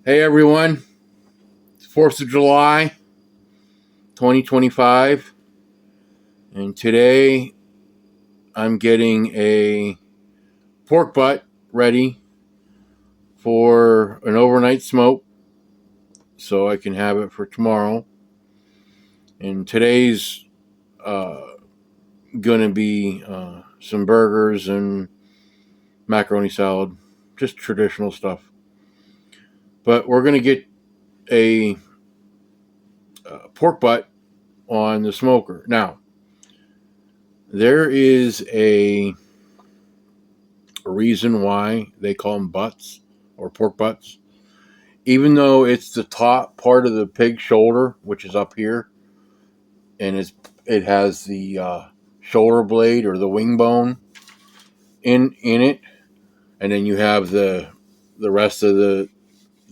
Hey everyone, it's 4th of July 2025, and today I'm getting a pork butt ready for an overnight smoke so I can have it for tomorrow. And today's uh, gonna be some burgers and macaroni salad, just traditional stuff. But we're gonna get a pork butt on the smoker. Now, there is a reason why they call them butts or pork butts. Even though it's the top part of the pig shoulder, which is up here, and it has the shoulder blade or the wing bone in it, and then you have the rest of the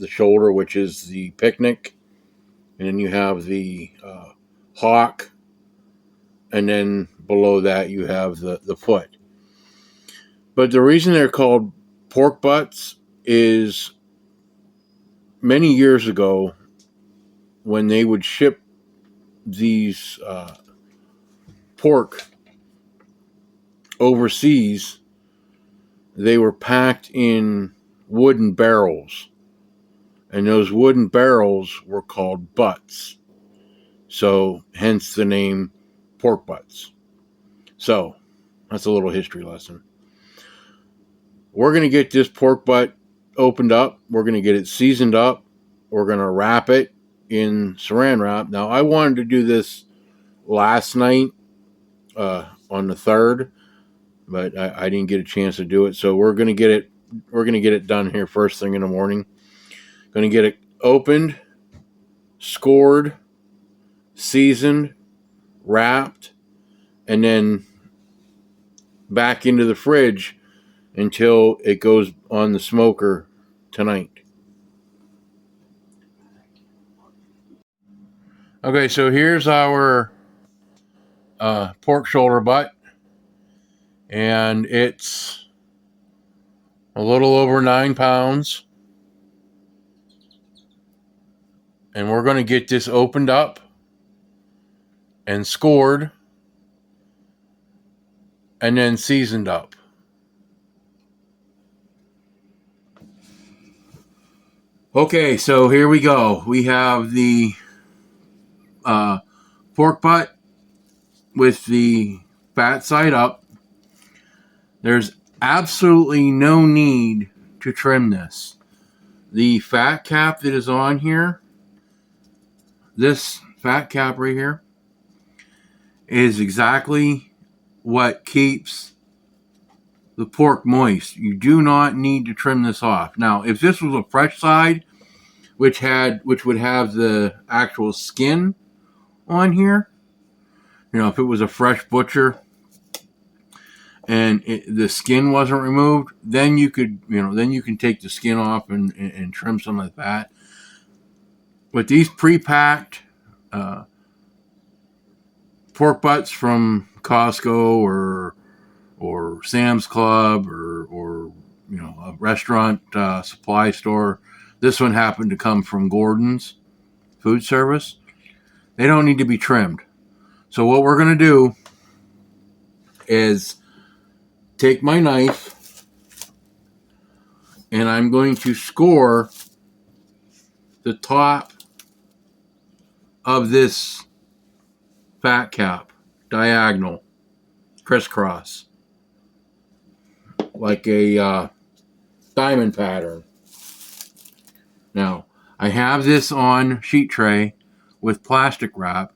shoulder, which is the picnic, and then you have the hock, and then below that you have the foot. But the reason they're called pork butts is many years ago when they would ship these pork overseas, they were packed in wooden barrels, and those wooden barrels were called butts. So, hence the name pork butts. So, that's a little history lesson. We're going to get this pork butt opened up. We're going to get it seasoned up. We're going to wrap it in saran wrap. Now, I wanted to do this last night on the 3rd, but I didn't get a chance to do it. So we're going to get it done here first thing in the morning. Going to get it opened, scored, seasoned, wrapped, and then back into the fridge until it goes on the smoker tonight. Okay, so here's our pork shoulder butt, and it's a little over 9 pounds. And we're going to get this opened up and scored and then seasoned up. Okay, so here we go. We have the pork butt with the fat side up. There's absolutely no need to trim this. The fat cap that is on here, this fat cap right here, is exactly what keeps the pork moist. You do not need to trim this off. Now, if this was a fresh side, which would have the actual skin on here, if it was a fresh butcher and the skin wasn't removed, then you can take the skin off and trim some of the fat. But these pre-packed pork butts from Costco or Sam's Club or a restaurant supply store. This one happened to come from Gordon's food service. They don't need to be trimmed. So what we're going to do is take my knife and I'm going to score the top of this fat cap diagonal, crisscross, like a diamond pattern. Now, I have this on sheet tray with plastic wrap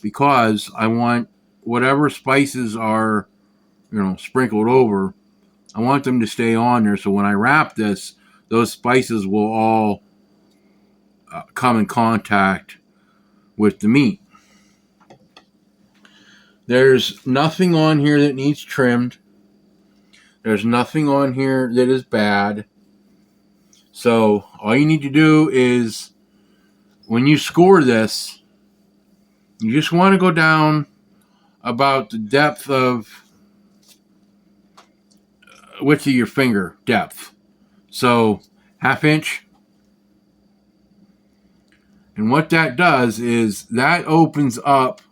because I want whatever spices are, sprinkled over, I want them to stay on there. So when I wrap this, those spices will all come in contact with the meat. There's nothing on here that needs trimmed. There's nothing on here that is bad. So all you need to do is, when you score this, you just want to go down about the depth of width of your finger depth. So 1/2 inch And what that does is that opens up,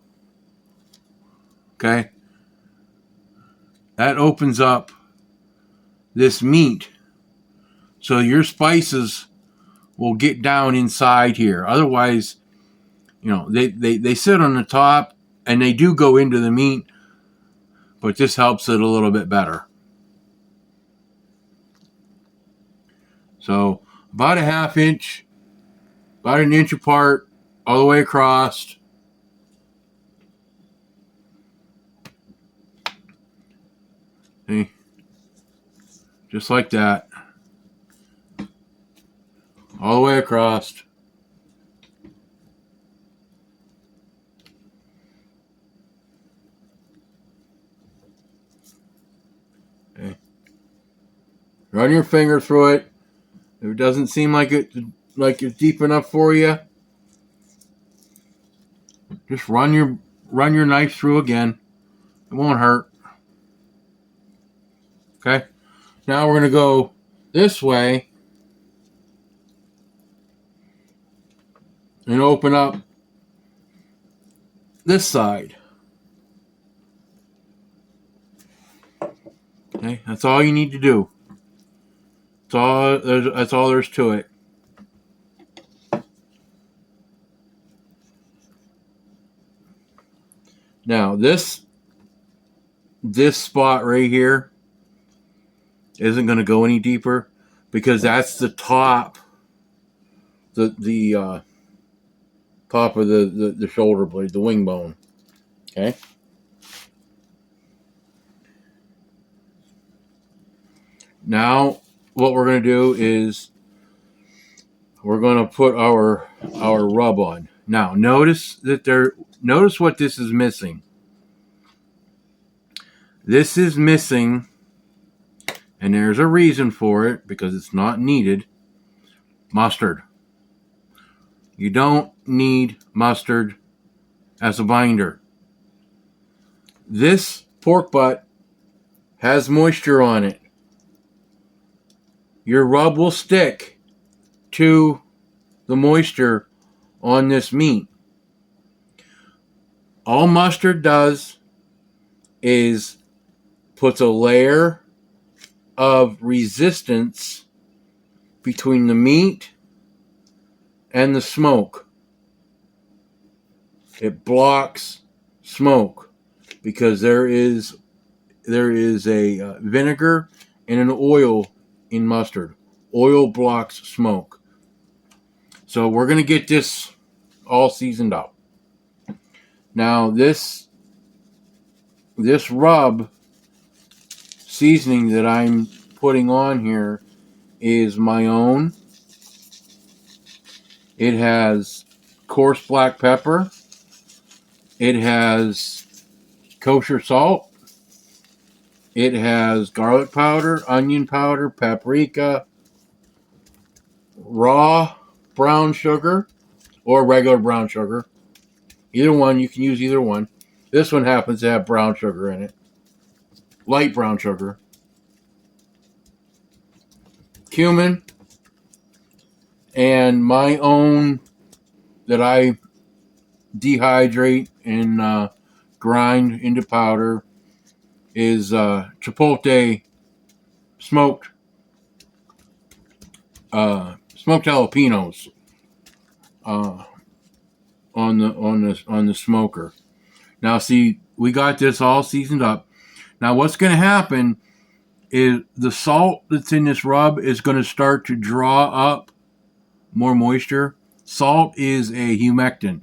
okay? That opens up this meat. So your spices will get down inside here. Otherwise, they sit on the top and they do go into the meat, but this helps it a little bit better. So about a ½ inch, about an inch apart, all the way across. See? Just like that. All the way across. Okay. Run your finger through it. If it doesn't seem like it's deep enough for you, just run your knife through again. It won't hurt. Okay. Now we're going to go this way and open up this side. Okay, that's all you need to do. That's all there's to it. Now this spot right here isn't going to go any deeper because that's the top, the top of the shoulder blade, the wing bone. Okay. Now what we're going to do is we're going to put our rub on. Now notice what this is missing. This is missing, and there's a reason for it because it's not needed. Mustard. You don't need mustard as a binder. This pork butt has moisture on it. Your rub will stick to the moisture on this meat. All mustard does is puts a layer of resistance between the meat and the smoke. It blocks smoke because there is a vinegar and an oil in mustard. Oil blocks smoke. So we're going to get this all seasoned up. Now this rub seasoning that I'm putting on here is my own. It has coarse black pepper. It has kosher salt. It has garlic powder, onion powder, paprika, raw brown sugar, or regular brown sugar. Either one, you can use either one. This one happens to have brown sugar in it. Light brown sugar. Cumin. And my own that I dehydrate and grind into powder is chipotle smoked jalapenos on the smoker. Now see, we got this all seasoned up. Now what's going to happen is the salt that's in this rub is going to start to draw up more moisture. Salt is a humectant,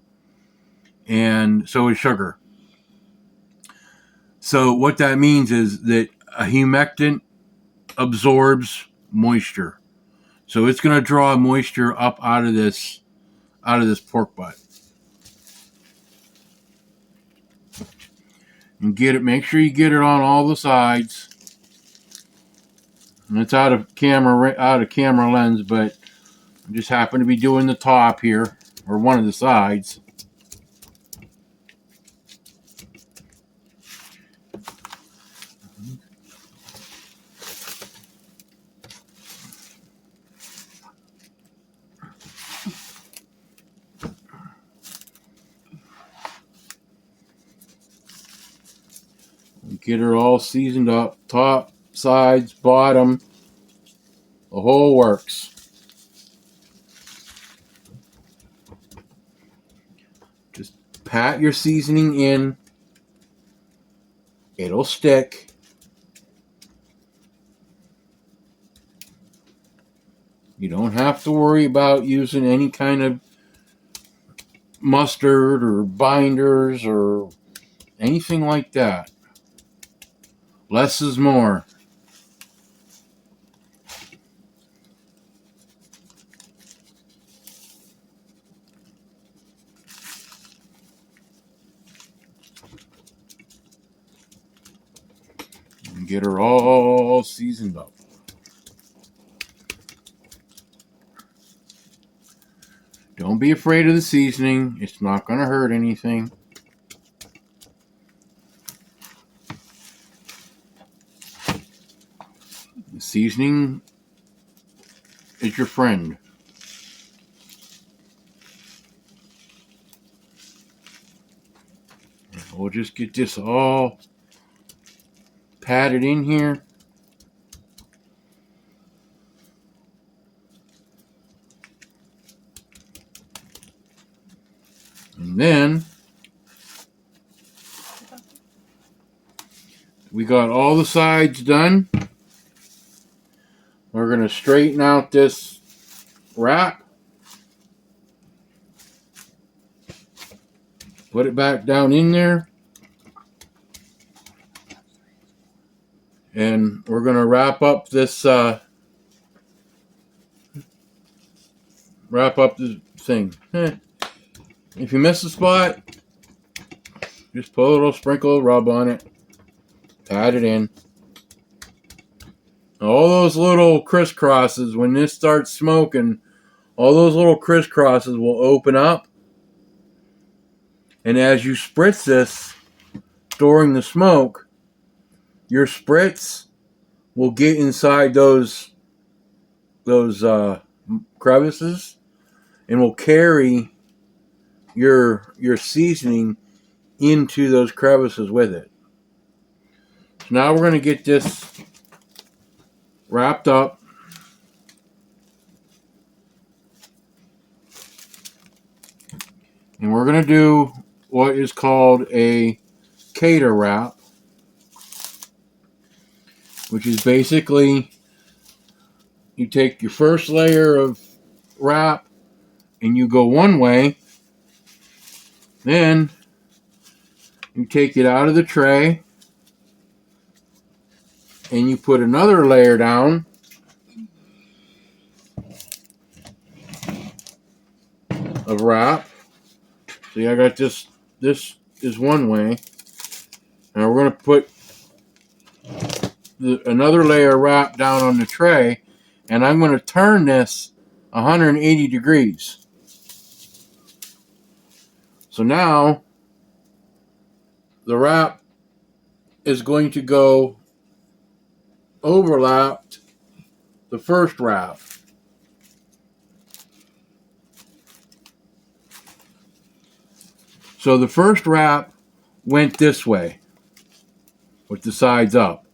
and so is sugar. So what that means is that a humectant absorbs moisture. So it's going to draw moisture up out of this pork butt. And make sure you get it on all the sides. And it's out of camera lens, but I just happen to be doing the top here, or one of the sides. Get her all seasoned up, top, sides, bottom, the whole works. Just pat your seasoning in. It'll stick. You don't have to worry about using any kind of mustard or binders or anything like that. Less is more. And get her all seasoned up. Don't be afraid of the seasoning. It's not going to hurt anything. The seasoning is your friend. We'll just get this all patted in here. And then we got all the sides done. We're going to straighten out this wrap. Put it back down in there. And we're going to wrap up this thing. If you miss a spot, just put a little sprinkle of rub on it. Pat it in. All those little crisscrosses, when this starts smoking, all those little crisscrosses will open up. And as you spritz this during the smoke, your spritz will get inside those crevices and will carry your seasoning into those crevices with it. So now we're going to get this wrapped up. And we're going to do what is called a cater wrap, which is basically you take your first layer of wrap and you go one way, then you take it out of the tray and you put another layer down of wrap. See, I got this is one way. Now we're going to put another layer of wrap down on the tray, and I'm going to turn this 180 degrees. So now the wrap is going to go overlapped the first wrap. So the first wrap went this way with the sides up.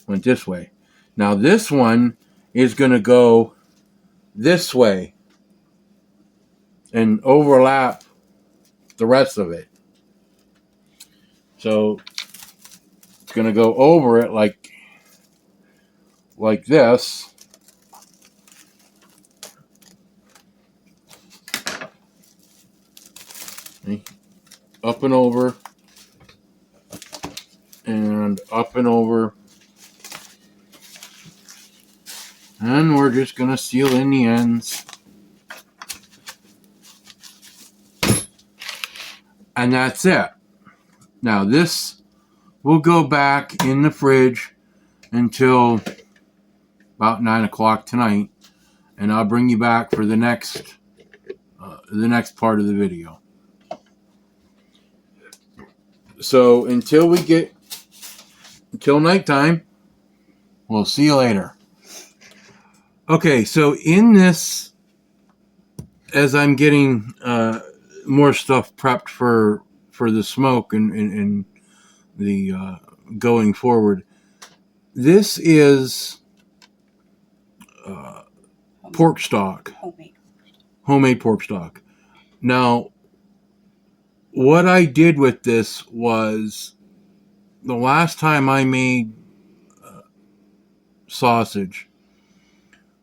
Went this way. Now this one is going to go this way and overlap the rest of it. So it's going to go over it like this. Up and over and up and over. And we're just going to seal in the ends. And that's it. Now this will go back in the fridge until about 9 o'clock tonight. And I'll bring you back for the next part of the video. So until nighttime, we'll see you later. Okay, so in this, as I'm getting more stuff prepped for the smoke and the going forward. This is pork stock, homemade pork stock. Now, what I did with this was the last time I made sausage,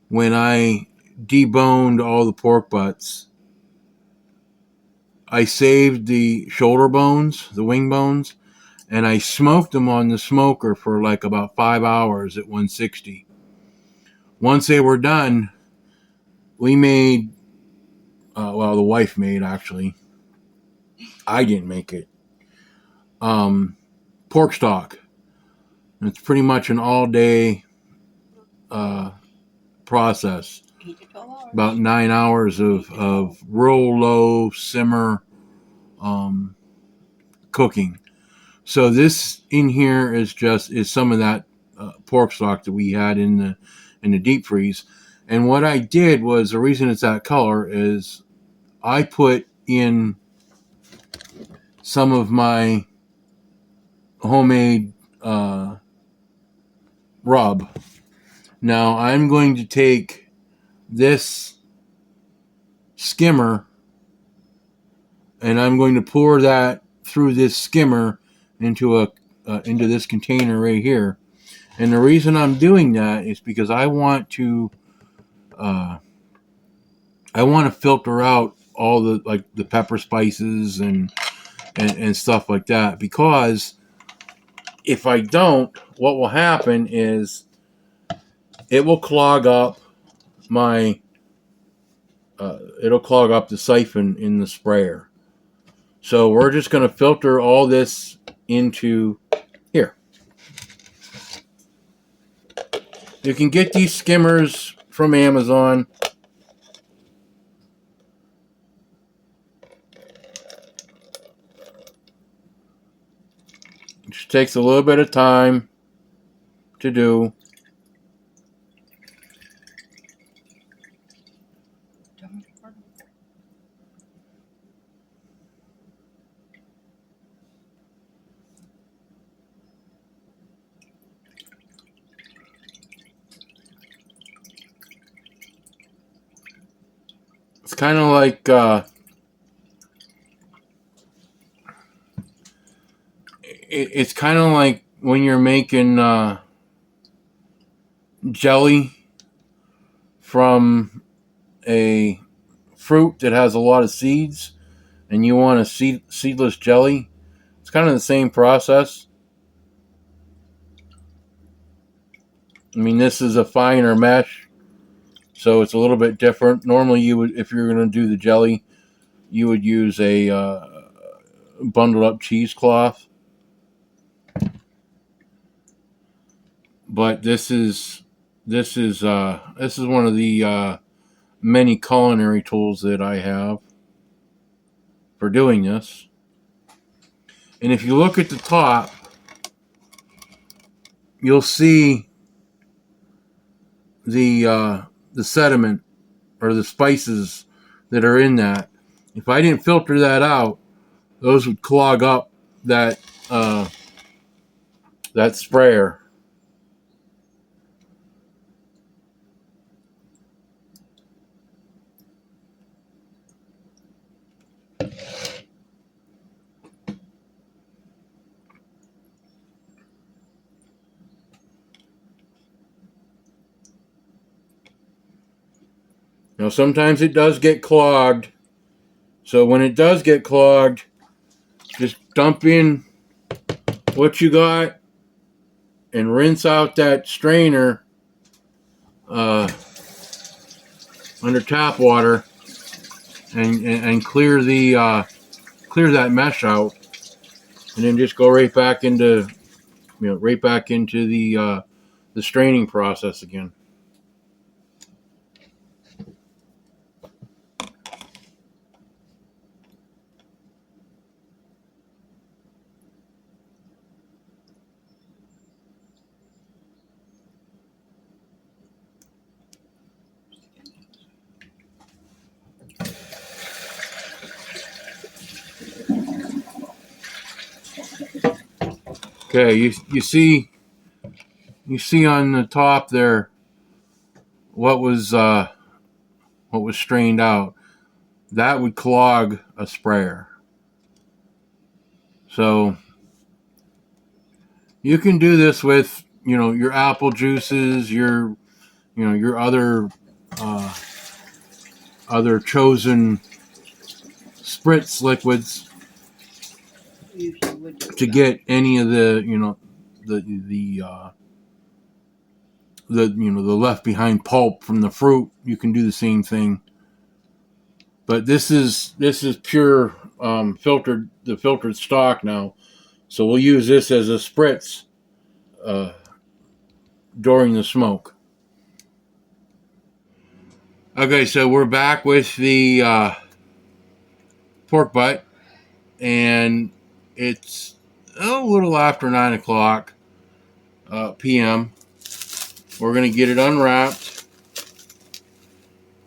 when I deboned all the pork butts, I saved the shoulder bones, the wing bones, and I smoked them on the smoker for like about 5 hours at 160. Once they were done, we made, well, the wife made, actually. I didn't make it. Pork stock. It's pretty much an all-day process. 8 to 12 hours. About 9 hours of real low simmer cooking. So this in here is some of that pork stock that we had in the deep freeze. And what I did was, the reason it's that color is I put in some of my homemade rub. Now I'm going to take this skimmer and I'm going to pour that through this skimmer into this container right here. And the reason I'm doing that is because I want to filter out all the pepper spices and stuff like that, because if I don't, what will happen is it will clog up it'll clog up the siphon in the sprayer. So we're just going to filter all this into here. You can get these skimmers from Amazon. It just takes a little bit of time to do. It's kind of like it's kind of like when you're making jelly from a fruit that has a lot of seeds, and you want a seedless jelly. It's kind of the same process. I mean, this is a finer mesh, so it's a little bit different. Normally, if you're going to do the jelly, you would use a bundled up cheesecloth. But this is one of the many culinary tools that I have for doing this. And if you look at the top, you'll see the sediment or the spices that are in that. If I didn't filter that out, those would clog up that sprayer. Now, sometimes it does get clogged. So when it does get clogged, just dump in what you got and rinse out that strainer under tap water and clear that mesh out, and then just go right back into the straining process again. Okay, you see on the top there what was strained out. That would clog a sprayer. So you can do this with your apple juices, your other chosen spritz liquids to get any of the the left behind pulp from the fruit. You can do the same thing, but this is pure filtered stock now, so we'll use this as a spritz during the smoke. Okay, so we're back with the pork butt, and it's a little after 9 o'clock p.m. We're going to get it unwrapped,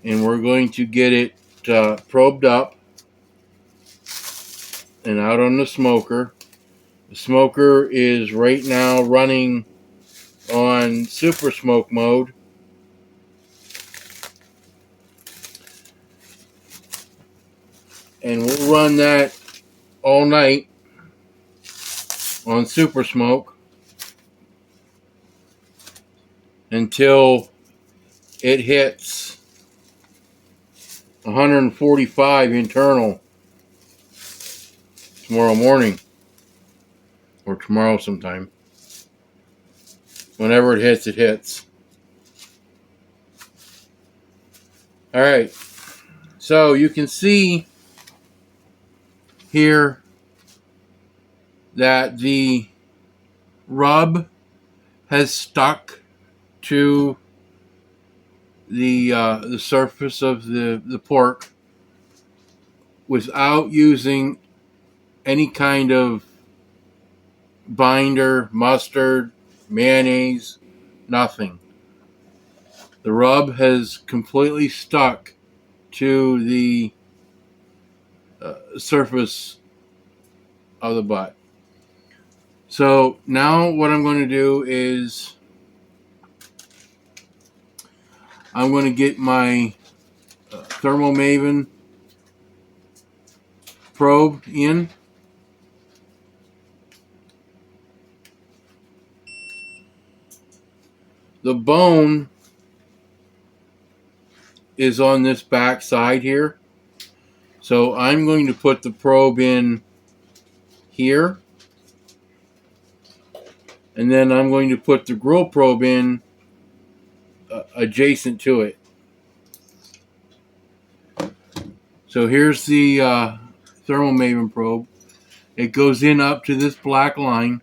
and we're going to get it probed up and out on the smoker. The smoker is right now running on super smoke mode. And we'll run that all night on super smoke until it hits 145 internal tomorrow morning, or tomorrow sometime. Whenever it hits, it hits. All right. So you can see here that the rub has stuck to the surface of the pork without using any kind of binder, mustard, mayonnaise, nothing. The rub has completely stuck to the surface of the butt. So now what I'm going to do is I'm going to get my Thermomaven probe in. The bone is on this back side here. So I'm going to put the probe in here. And then I'm going to put the grill probe in adjacent to it. So here's the Thermomaven probe. It goes in up to this black line.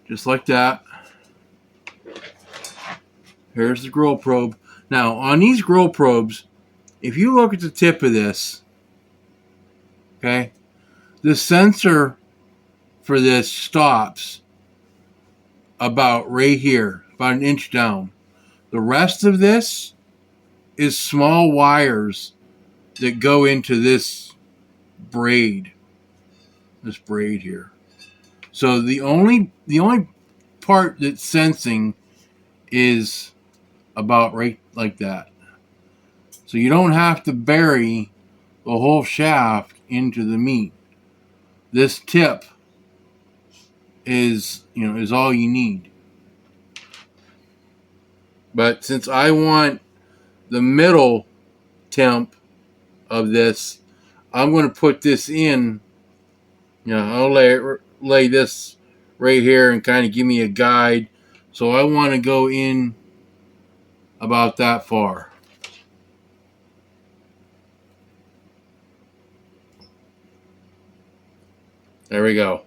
Just like that. Here's the grill probe. Now, on these grill probes, if you look at the tip of this, okay, the sensor for this stops about right here, about an inch down. The rest of this is small wires that go into this braid here. So the only part that's sensing is about right like that. So you don't have to bury the whole shaft into the meat. This tip is all you need. But since I want the middle temp of this, I'm going to put this in. I'll lay this right here and kind of give me a guide. So I want to go in about that far. There we go.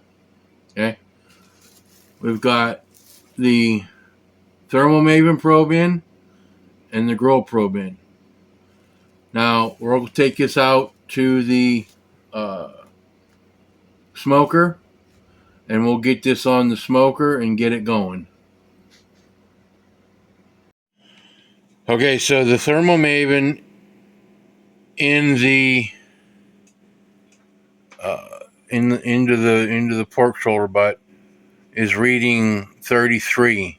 Okay. We've got the Thermomaven probe in and the grill probe in. Now we're going to take this out to the smoker, and we'll get this on the smoker and get it going. Okay, so the thermal maven in the into the pork shoulder butt is reading 33.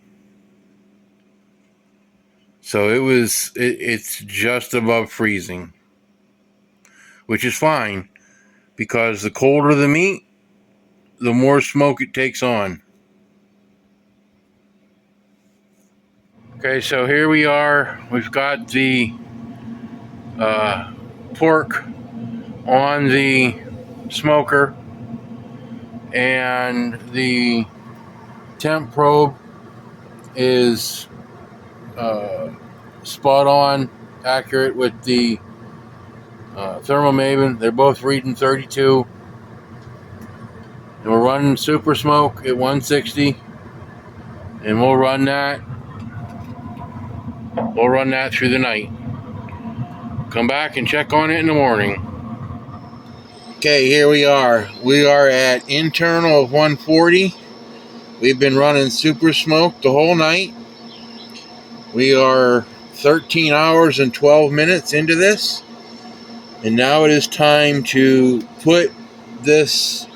So it's just above freezing, which is fine because the colder the meat, the more smoke it takes on. Okay, so here we are. We've got the pork on the smoker, and the temp probe is spot on, accurate with the thermal maven. They're both reading 32, and we're running super smoke at 160, and we'll run that through the night. Come back and check on it in the morning. Okay, here we are. We are at internal of 140. We've been running super smoke the whole night. We are 13 hours and 12 minutes into this. And now it is time to put this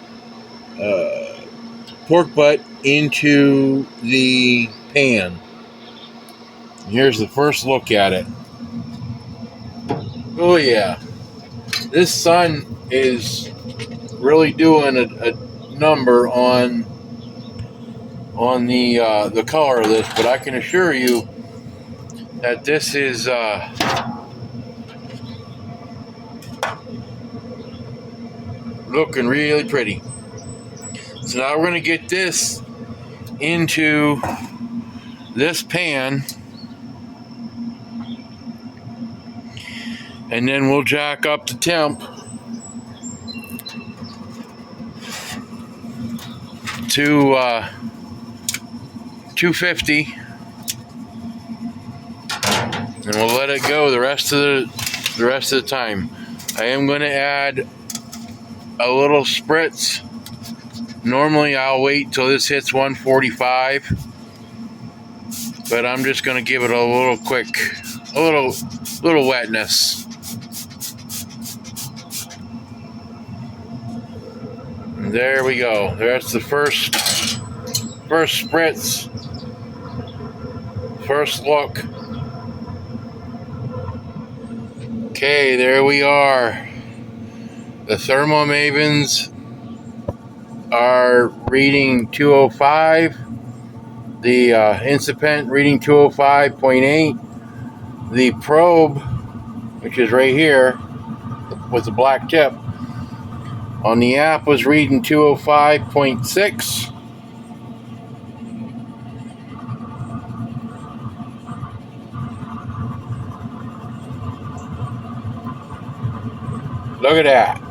pork butt into the pan. Here's the first look at it. Oh yeah, this sun is really doing a number on the color of this, but I can assure you that this is looking really pretty. So now we're going to get this into this pan, and then we'll jack up the temp to 250, and we'll let it go the rest of the time. I am going to add a little spritz. Normally I'll wait till this hits 145, but I'm just going to give it a little wetness. And there we go. That's the first spritz. First look. Okay, there we are. The thermal mavens are reading 205. The incipient reading 205.8. The probe, which is right here with the black tip, on the app was reading 205.6. Look at that.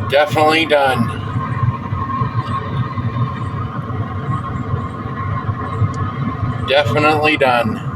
Definitely done. Definitely done.